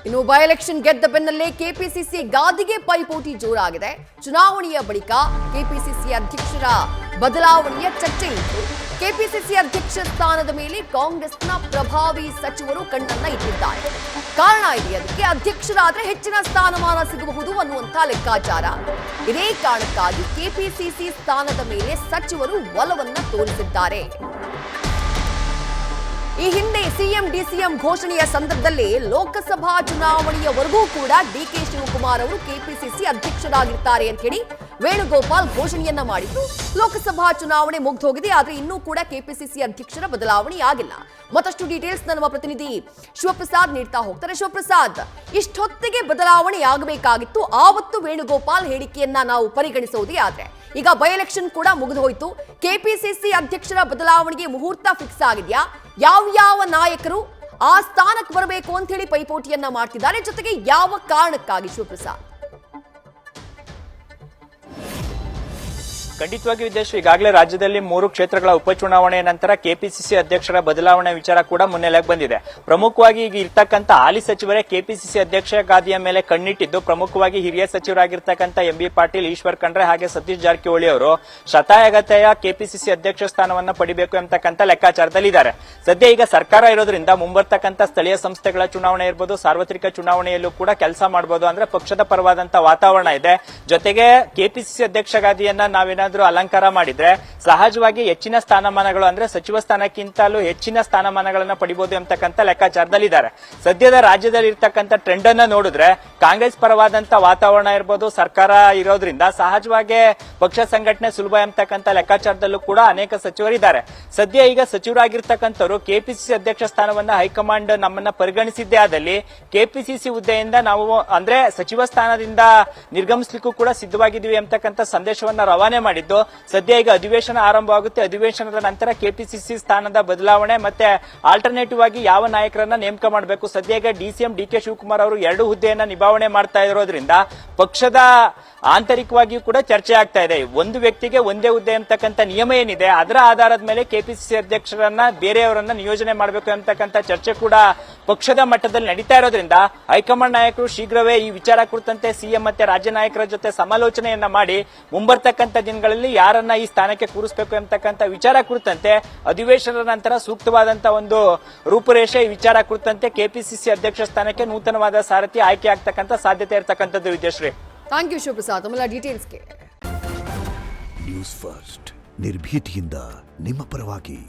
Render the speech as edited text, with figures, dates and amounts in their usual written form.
ಇನ್ನು by election ಗೆದ್ದ ಬೆನ್ನಲ್ಲೇ ಕೆಪಿಸಿಸಿ ಗಾದಿಗೆ ಪೈಪೋಟಿ ಜೋರಾಗಿದೆ. ಚುನಾವಣೆಯ ಬಳಿಕ ಕೆಪಿಸಿಸಿ ಅಧ್ಯಕ್ಷರ ಬದಲಾವಣೆಯ ಚರ್ಚೆ ಇತ್ತು. ಕೆಪಿಸಿಸಿ ಅಧ್ಯಕ್ಷ ಸ್ಥಾನದ ಮೇಲೆ ಕಾಂಗ್ರೆಸ್ನ ಪ್ರಭಾವಿ ಸಚಿವರು ಕಣ್ಣನ್ನ ಇಟ್ಟಿದ್ದಾರೆ. ಕಾರಣ ಇದೆ, ಅದಕ್ಕೆ ಅಧ್ಯಕ್ಷರಾದ್ರೆ ಹೆಚ್ಚಿನ ಸ್ಥಾನಮಾನ ಸಿಗಬಹುದು ಅನ್ನುವಂಥ ಲೆಕ್ಕಾಚಾರ. ಇದೇ ಕಾರಣಕ್ಕಾಗಿ ಕೆಪಿಸಿಸಿ ಸ್ಥಾನದ ಮೇಲೆ ಸಚಿವರು ಒಲವನ್ನ ತೋರಿಸಿದ್ದಾರೆ. ಈ ಹಿಂದೆ ಸಿಎಂ ಡಿಸಿಎಂ ಘೋಷಣೆಯ ಸಂದರ್ಭದಲ್ಲಿ ಲೋಕಸಭಾ ಚುನಾವಣೆಯವರೆಗೂ ಕೂಡ ಡಿಕೆ ಶಿವಕುಮಾರ್ ಅವರು ಕೆಪಿಸಿಸಿ ಅಧ್ಯಕ್ಷರಾಗಿರ್ತಾರೆ ಅಂತ ಹೇಳಿ ವೇಣುಗೋಪಾಲ್ ಘೋಷಣೆಯನ್ನ ಮಾಡಿದ್ರು. ಲೋಕಸಭಾ ಚುನಾವಣೆ ಮುಗ್ದೋಗಿದೆ, ಆದ್ರೆ ಇನ್ನೂ ಕೂಡ ಕೆಪಿಸಿಸಿ ಅಧ್ಯಕ್ಷರ ಬದಲಾವಣೆ ಆಗಿಲ್ಲ. ಮತ್ತಷ್ಟು ಡೀಟೇಲ್ಸ್ ನಮ್ಮ ಪ್ರತಿನಿಧಿ ಶಿವಪ್ರಸಾದ್ ನೀಡ್ತಾ ಹೋಗ್ತಾರೆ. ಶಿವಪ್ರಸಾದ್, ಇಷ್ಟೊತ್ತಿಗೆ ಬದಲಾವಣೆ ಆಗಬೇಕಾಗಿತ್ತು, ಆವತ್ತು ವೇಣುಗೋಪಾಲ್ ಹೇಳಿಕೆಯನ್ನ ನಾವು ಪರಿಗಣಿಸೋದೇ ಆದ್ರೆ ಈಗ ಬೈ ಎಲೆಕ್ಷನ್ ಕೂಡ ಮುಗಿದು ಹೋಯ್ತು. ಕೆಪಿಸಿಸಿ ಅಧ್ಯಕ್ಷರ ಬದಲಾವಣೆಗೆ ಮುಹೂರ್ತ ಫಿಕ್ಸ್ ಆಗಿದೆಯಾ? ಯಾವ ನಾಯಕರು ಆ ಸ್ಥಾನಕ್ಕೆ ಬರಬೇಕು ಅಂತ ಹೇಳಿ ಪೈಪೋಟಿಯನ್ನ ಮಾಡ್ತಿದ್ದಾರೆ? ಜೊತೆಗೆ ಯಾವ ಕಾರಣಕ್ಕಾಗಿ ಶಿವಪ್ರಸಾದ್? ಖಂಡಿತವಾಗಿ ವಿದೇಶ ಈಗಾಗಲೇ ರಾಜ್ಯದಲ್ಲಿ 3 ಕ್ಷೇತ್ರಗಳ ಉಪಚುನಾವಣೆಯ ನಂತರ ಕೆಪಿಸಿಸಿ ಅಧ್ಯಕ್ಷರ ಬದಲಾವಣೆ ವಿಚಾರ ಕೂಡ ಮುನ್ನೆಲೆಗೆ ಬಂದಿದೆ. ಪ್ರಮುಖವಾಗಿ ಈಗ ಇರ್ತಕ್ಕಂಥ ಹಾಲಿ ಸಚಿವರೇ ಕೆಪಿಸಿಸಿ ಅಧ್ಯಕ್ಷ ಗಾದಿಯ ಮೇಲೆ ಕಣ್ಣಿಟ್ಟಿದ್ದು, ಪ್ರಮುಖವಾಗಿ ಹಿರಿಯ ಸಚಿವರಾಗಿರ್ತಕ್ಕಂಥ ಎಂಬಿ ಪಾಟೀಲ್, ಈಶ್ವರ್ ಖಂಡ್ರೆ ಹಾಗೆ ಸತೀಶ್ ಜಾರಕಿಹೊಳಿ ಅವರು ಶತಾಯಗತೆಯ ಕೆಪಿಸಿಸಿ ಅಧ್ಯಕ್ಷ ಸ್ಥಾನವನ್ನು ಪಡಿಬೇಕು ಎಂಬತಕ್ಕಂಥ ಲೆಕ್ಕಾಚಾರದಲ್ಲಿದ್ದಾರೆ. ಸದ್ಯ ಈಗ ಸರ್ಕಾರ ಇರೋದ್ರಿಂದ ಮುಂಬರ್ತಕ್ಕಂಥ ಸ್ಥಳೀಯ ಸಂಸ್ಥೆಗಳ ಚುನಾವಣೆ ಇರ್ಬೋದು, ಸಾರ್ವತ್ರಿಕ ಚುನಾವಣೆಯಲ್ಲೂ ಕೂಡ ಕೆಲಸ ಮಾಡಬಹುದು, ಅಂದ್ರೆ ಪಕ್ಷದ ಪರವಾದಂತ ವಾತಾವರಣ ಇದೆ. ಜೊತೆಗೆ ಕೆಪಿಸಿಸಿ ಅಧ್ಯಕ್ಷ ಗಾದಿಯನ್ನ ನಾವೇನಾದ್ರೂ ಅಲಂಕಾರ ಮಾಡಿದ್ರೆ ಸಹಜವಾಗಿ ಹೆಚ್ಚಿನ ಸ್ಥಾನಮಾನಗಳು, ಅಂದ್ರೆ ಸಚಿವ ಸ್ಥಾನಕ್ಕಿಂತಲೂ ಹೆಚ್ಚಿನ ಸ್ಥಾನಮಾನಗಳನ್ನ ಪಡಿಬಹುದು ಎಂಬತಕ್ಕಂಥ ಲೆಕ್ಕಾಚಾರದಲ್ಲಿದ್ದಾರೆ. ಸದ್ಯದ ರಾಜ್ಯದಲ್ಲಿ ಇರ್ತಕ್ಕಂಥ ಟ್ರೆಂಡ್ ಅನ್ನ ನೋಡಿದ್ರೆ ಕಾಂಗ್ರೆಸ್ ಪರವಾದಂತ ವಾತಾವರಣ ಇರ್ಬೋದು, ಸರ್ಕಾರ ಇರೋದ್ರಿಂದ ಸಹಜವಾಗಿ ಪಕ್ಷ ಸಂಘಟನೆ ಸುಲಭ ಎಂಬತಕ್ಕಂಥ ಲೆಕ್ಕಾಚಾರದಲ್ಲೂ ಕೂಡ ಅನೇಕ ಸಚಿವರಿದ್ದಾರೆ. ಸದ್ಯ ಈಗ ಸಚಿವರಾಗಿರ್ತಕ್ಕಂಥವ್ರು ಕೆಪಿಸಿಸಿ ಅಧ್ಯಕ್ಷ ಸ್ಥಾನವನ್ನ ಹೈಕಮಾಂಡ್ ನಮ್ಮನ್ನ ಪರಿಗಣಿಸಿದ್ದೇ ಆದಲ್ಲಿ ಕೆಪಿಸಿಸಿ ಹುದ್ದೆಯಿಂದ ನಾವು ಅಂದ್ರೆ ಸಚಿವ ಸ್ಥಾನದಿಂದ ನಿರ್ಗಮಿಸಲಿಕ್ಕೂ ಕೂಡ ಸಿದ್ಧವಾಗಿದ್ದೀವಿ ಎಂಬತಕ್ಕಂಥ ಸಂದೇಶವನ್ನ ರವಾನೆ ಮಾಡಿದ್ದು. ಸದ್ಯ ಈಗ ಅಧಿವೇಶನ ಆರಂಭವಾಗುತ್ತೆ. ಅಧಿವೇಶನದ ನಂತರ ಕೆಪಿಸಿಸಿ ಸ್ಥಾನದ ಬದಲಾವಣೆ ಮತ್ತೆ ಆಲ್ಟರ್ನೇಟಿವ್ ಆಗಿ ಯಾವ ನಾಯಕರನ್ನ ನೇಮಕ ಮಾಡಬೇಕು. ಸದ್ಯ ಈಗ ಡಿಸಿಎಂ ಡಿಕೆ ಶಿವಕುಮಾರ್ ಅವರು 2 ಹುದ್ದೆಯನ್ನ ನಿಭಾವಣೆ ಮಾಡ್ತಾ ಇರೋದ್ರಿಂದ ಪಕ್ಷದ ಆಂತರಿಕವಾಗಿಯೂ ಕೂಡ ಚರ್ಚೆ ಆಗ್ತಾ ಇದೆ. ಒಂದು ವ್ಯಕ್ತಿಗೆ ಒಂದೇ ಹುದ್ದೆ ಎಂಬತಕ್ಕಂಥ ನಿಯಮ ಏನಿದೆ, ಅದರ ಆಧಾರದ ಮೇಲೆ ಕೆಪಿಸಿಸಿ ಅಧ್ಯಕ್ಷರನ್ನ ಬೇರೆಯವರನ್ನ ನಿಯೋಜನೆ ಮಾಡಬೇಕು ಎಂಬತಕ್ಕಂಥ ಚರ್ಚೆ ಕೂಡ ಪಕ್ಷದ ಮಟ್ಟದಲ್ಲಿ ನಡೀತಾ ಇರೋದ್ರಿಂದ ಹೈಕಮಾಂಡ್ ನಾಯಕರು ಶೀಘ್ರವೇ ಈ ವಿಚಾರ ಕುರಿತಂತೆ ಸಿಎಂ ಮತ್ತೆ ರಾಜ್ಯ ನಾಯಕರ ಜೊತೆ ಸಮಾಲೋಚನೆಯನ್ನ ಮಾಡಿ ಮುಂಬರ್ತಕ್ಕಂಥ ದಿನಗಳಲ್ಲಿ ಯಾರನ್ನ ಈ ಸ್ಥಾನಕ್ಕೆ ಕೂರಿಸಬೇಕು ಎಂಬತಕ್ಕಂಥ ವಿಚಾರ ಕುರಿತಂತೆ ಅಧಿವೇಶನದ ನಂತರ ಸೂಕ್ತವಾದಂತಹ ಒಂದು ರೂಪುರೇಷೆ ಈ ವಿಚಾರ ಕುರಿತಂತೆ ಕೆಪಿಸಿಸಿ ಅಧ್ಯಕ್ಷ ಸ್ಥಾನಕ್ಕೆ ನೂತನವಾದ ಸಾರಥಿ ಆಯ್ಕೆ ಆಗ್ತಕ್ಕಂಥ ಸಾಧ್ಯತೆ ಇರತಕ್ಕಂಥದ್ದು. Vidyashree, thank you Shivaprasad. ಆಮೇಲೆ ಡೀಟೇಲ್ಸ್ಗೆ ನ್ಯೂಸ್ ಫಸ್ಟ್ ನಿರ್ಭೀತಿಯಿಂದ ನಿಮ್ಮ ಪರವಾಗಿ.